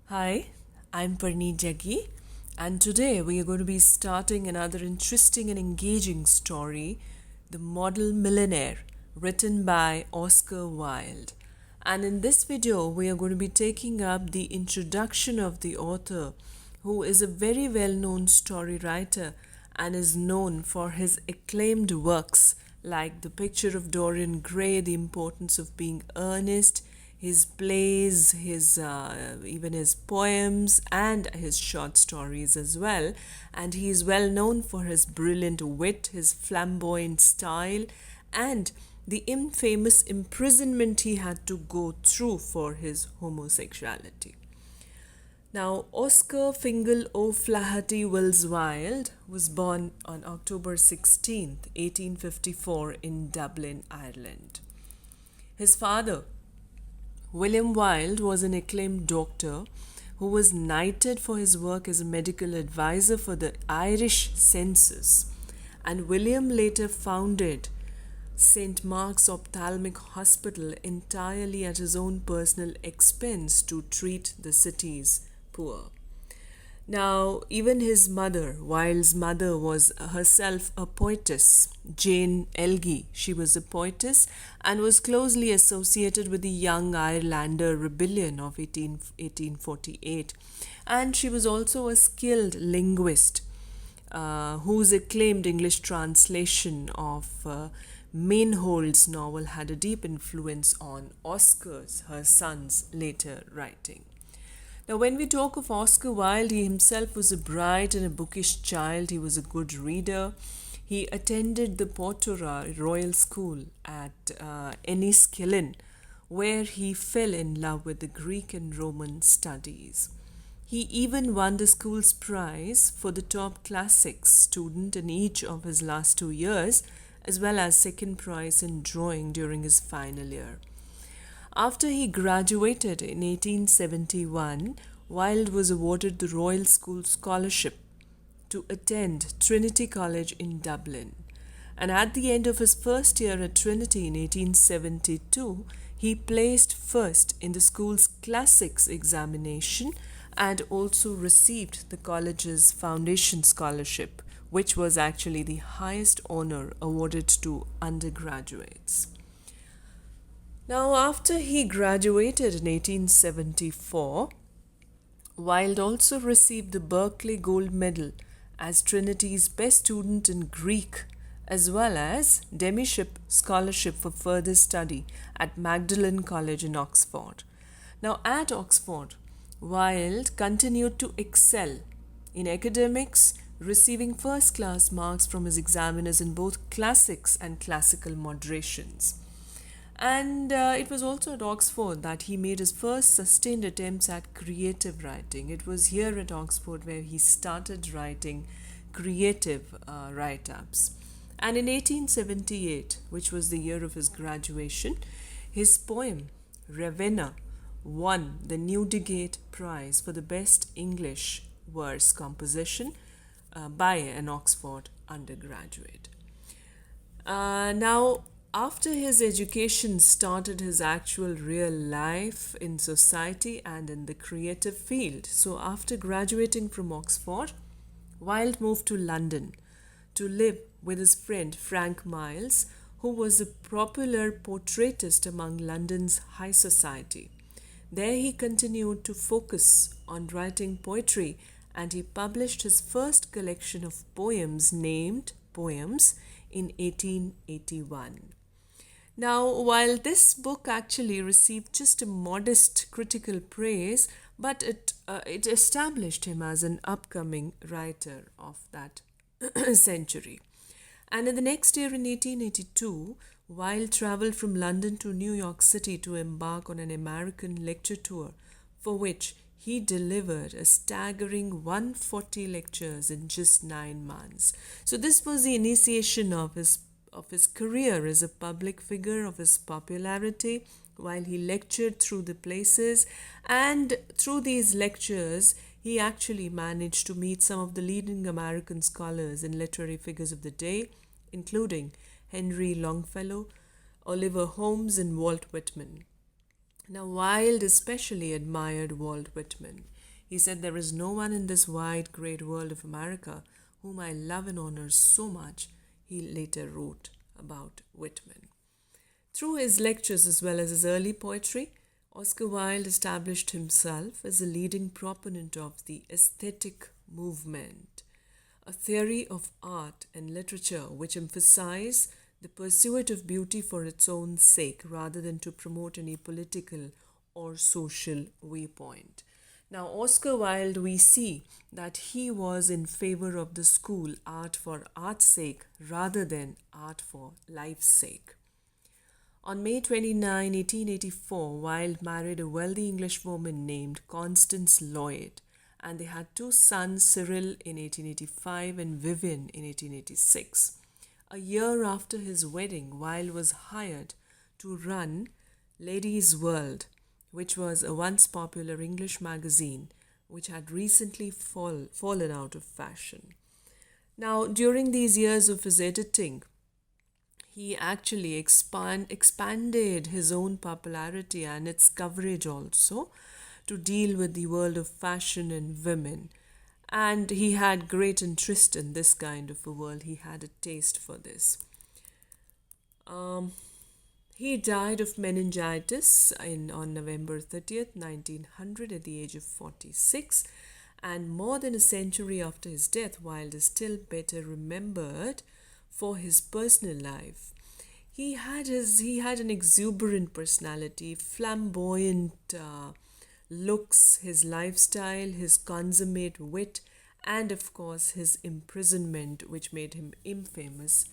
Hi, I'm Parneet Jaggi, and today we are going to be starting another interesting and engaging story, The Model Millionaire, written by Oscar Wilde. And in this video, we are going to be taking up the introduction of the author, who is a very well known story writer and is known for his acclaimed works like The Picture of Dorian Gray, The Importance of Being Earnest, his plays, his even his poems and his short stories as well. And he is well known for his brilliant wit, his flamboyant style, and the infamous imprisonment he had to go through for his homosexuality. Now, Oscar Fingal O'Flaherty Wills Wilde was born on October 16th, 1854, in Dublin, Ireland. His father, William Wilde, was an acclaimed doctor who was knighted for his work as a medical advisor for the Irish census, and William later founded St. Mark's Ophthalmic Hospital entirely at his own personal expense to treat the city's poor. Now, even his mother, Wilde's mother, was herself a poetess, Jane Elgie. She was a poetess and was closely associated with the Young Irelander Rebellion of 1848. And she was also a skilled linguist whose acclaimed English translation of Mainhold's novel had a deep influence on Oscar's, her son's, later writing. Now, when we talk of Oscar Wilde, he himself was a bright and a bookish child. He was a good reader. He attended the Portora Royal School at Enniskillen, where he fell in love with the Greek and Roman studies. He even won the school's prize for the top classics student in each of his last 2 years, as well as second prize in drawing during his final year. After he graduated in 1871, Wilde was awarded the Royal School Scholarship to attend Trinity College in Dublin. And at the end of his first year at Trinity in 1872, he placed first in the school's classics examination and also received the college's foundation scholarship, which was actually the highest honor awarded to undergraduates. Now, after he graduated in 1874, Wilde also received the Berkeley Gold Medal as Trinity's best student in Greek, as well as Demyship Scholarship for further study at Magdalen College in Oxford. Now, at Oxford, Wilde continued to excel in academics, receiving first-class marks from his examiners in both classics and classical moderations. And it was also at Oxford that he made his first sustained attempts at creative writing. It was here at Oxford where he started writing creative write-ups. And in 1878, which was the year of his graduation, his poem, Ravenna, won the Newdigate Prize for the best English verse composition by an Oxford undergraduate. Now, after his education started his actual real life in society and in the creative field. So after graduating from Oxford, Wilde moved to London to live with his friend Frank Miles, who was a popular portraitist among London's high society. There he continued to focus on writing poetry, and he published his first collection of poems named Poems in 1881. Now, while this book actually received just a modest critical praise, but it established him as an upcoming writer of that century. And in the next year, in 1882, Wilde traveled from London to New York City to embark on an American lecture tour, for which he delivered a staggering 140 lectures in just 9 months. So this was the initiation of his career as a public figure, of his popularity, while he lectured through the places. And through these lectures, he actually managed to meet some of the leading American scholars and literary figures of the day, including Henry Longfellow, Oliver Holmes, and Walt Whitman. Now, Wilde especially admired Walt Whitman. He said, "There is no one in this wide, great world of America whom I love and honor so much," he later wrote about Whitman. Through his lectures as well as his early poetry, Oscar Wilde established himself as a leading proponent of the aesthetic movement, a theory of art and literature which emphasize the pursuit of beauty for its own sake rather than to promote any political or social viewpoint. Now, Oscar Wilde, we see that he was in favor of the school art for art's sake rather than art for life's sake. On May 29, 1884, Wilde married a wealthy English woman named Constance Lloyd, and they had two sons, Cyril in 1885 and Vivian in 1886. A year after his wedding, Wilde was hired to run Ladies' World, which was a once popular English magazine which had recently fallen out of fashion. Now, during these years of his editing, he actually expanded his own popularity and its coverage also to deal with the world of fashion and women. And he had great interest in this kind of a world. He had a taste for this. He died of meningitis on November 30th, 1900, at the age of 46. And more than a century after his death, Wilde is still better remembered for his personal life. He had an exuberant personality, flamboyant looks, his lifestyle, his consummate wit, and of course his imprisonment, which made him infamous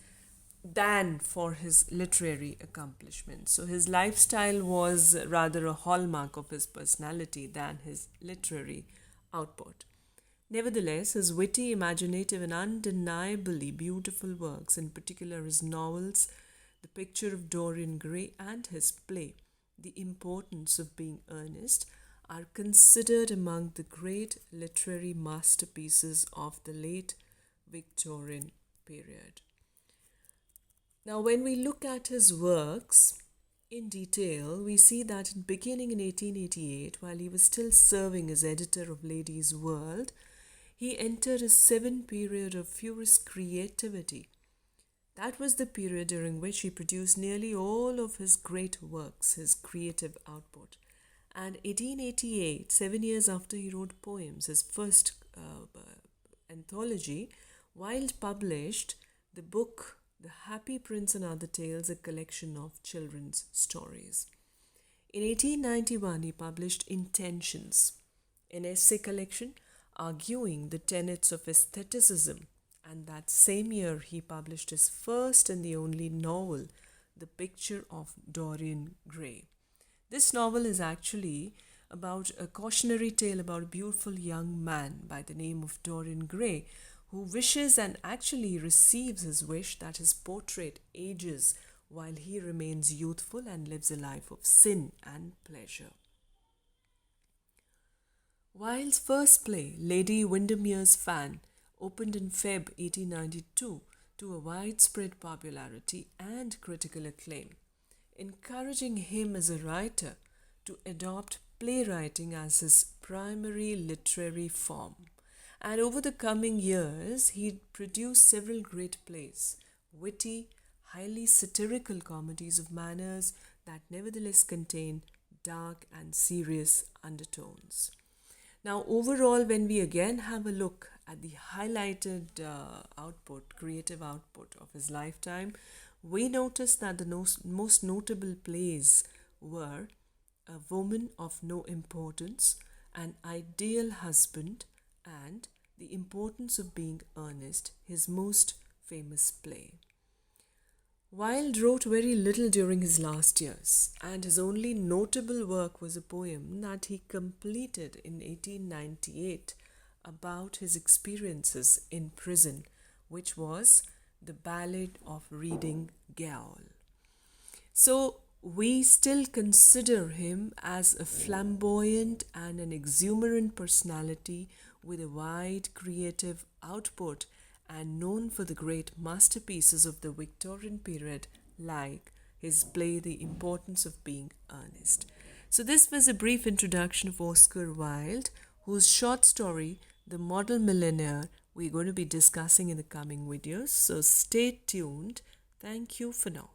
than for his literary accomplishments. So his lifestyle was rather a hallmark of his personality than his literary output. Nevertheless, his witty, imaginative, and undeniably beautiful works, in particular his novels, The Picture of Dorian Gray, and his play, The Importance of Being Earnest, are considered among the great literary masterpieces of the late Victorian period. Now, when we look at his works in detail, we see that beginning in 1888, while he was still serving as editor of Ladies' World, he entered a 7 period of furious creativity. That was the period during which he produced nearly all of his great works, his creative output. And 1888, 7 years after he wrote poems, his first anthology, Wilde published the book The Happy Prince and Other Tales, a collection of children's stories. In 1891, he published Intentions, an essay collection arguing the tenets of aestheticism, and that same year he published his first and the only novel, The Picture of Dorian Gray. This novel is actually about a cautionary tale about a beautiful young man by the name of Dorian Gray, who wishes and actually receives his wish that his portrait ages while he remains youthful and lives a life of sin and pleasure. Wilde's first play, Lady Windermeres Fan, opened in Feb 1892 to a widespread popularity and critical acclaim, encouraging him as a writer to adopt playwriting as his primary literary form. And over the coming years, he produced several great plays, witty, highly satirical comedies of manners that nevertheless contain dark and serious undertones. Now, overall, when we again have a look at the highlighted creative output of his lifetime, we notice that the most notable plays were A Woman of No Importance, An Ideal Husband, and The Importance of Being Earnest, his most famous play. Wilde wrote very little during his last years, and his only notable work was a poem that he completed in 1898 about his experiences in prison, which was The Ballad of Reading Gaol. So we still consider him as a flamboyant and an exuberant personality with a wide creative output and known for the great masterpieces of the Victorian period like his play The Importance of Being Earnest. So this was a brief introduction of Oscar Wilde, whose short story, The Model Millionaire, we're going to be discussing in the coming videos. So stay tuned. Thank you for now.